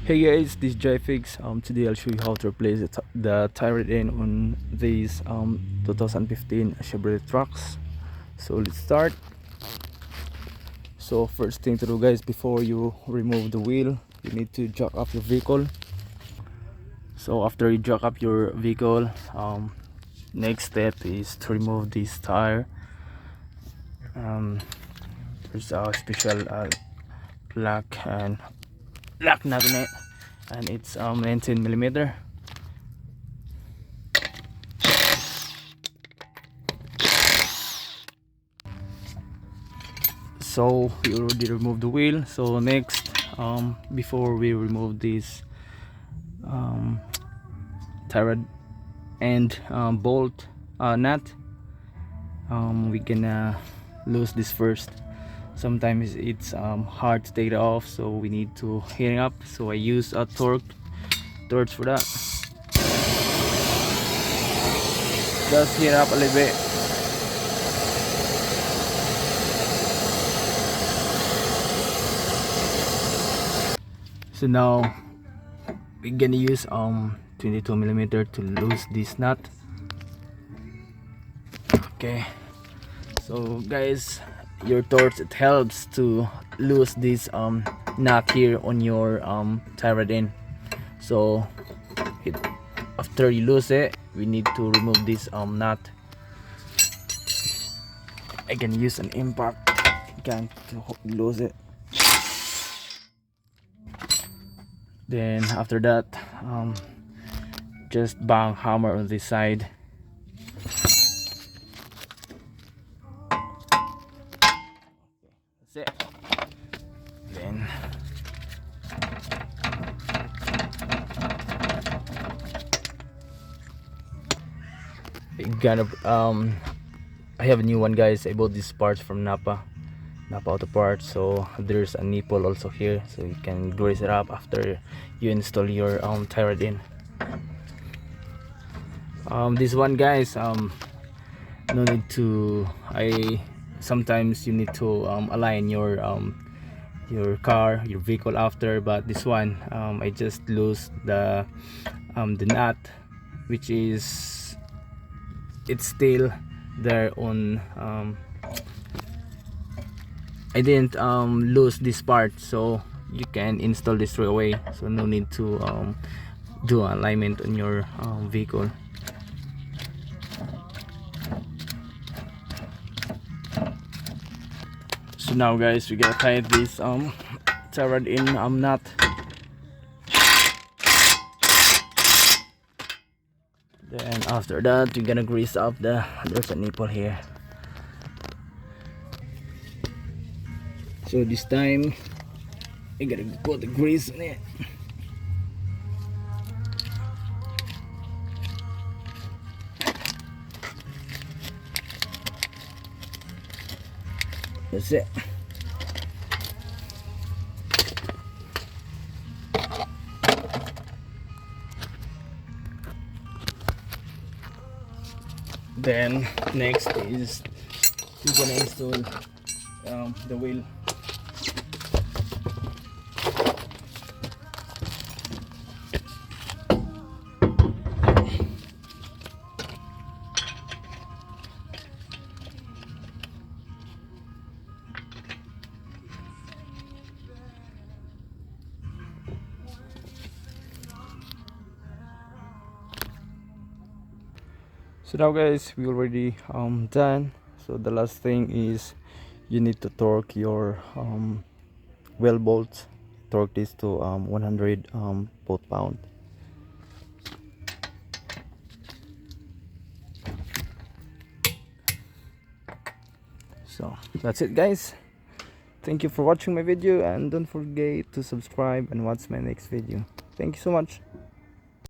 Hey guys, this is JFix. Today I'll show you how to replace the tire end on these 2015 Chevrolet Trax. So let's start. So first thing to do, guys, before you remove the wheel, you need to jack up your vehicle. So after you jack up your vehicle, next step is to remove this tire. There's a special lock nut in it, and it's 19 millimeter. So we already removed the wheel. So next, before we remove this tire end bolt nut, we gonna lose this first. Sometimes it's hard to take it off, so we need to heat it up. So I use a torch for that. Just heat it up a little bit. So now we're gonna use 22 millimeter to lose this nut. Okay, so guys, your torch, it helps to lose this nut here on your tire end. So after you lose it, we need to remove this nut. I can use an impact gun to lose it. Then after that, just bang hammer on this side. That's it. Then I have a new one, guys. I bought these parts from Napa Auto Parts. So there's a nipple also here, so you can grease it up after you install your tire in. This one, guys, no need to, sometimes you need to align your vehicle after, but this one, I just lose the nut, which is, it's still there on I didn't lose this part, so you can install this right away. So no need to do alignment on your vehicle. So now, guys, we gotta tie this tire in nut. Then after that, you're gonna grease up there's a nipple here. So this time I gotta put the grease on it. That's it. Then next is you're gonna install the wheel. So now, guys, we already done. So the last thing is you need to torque your wheel bolts. Torque this to 100 foot-pound. So that's it, guys. Thank you for watching my video, and don't forget to subscribe and watch my next video. Thank you so much.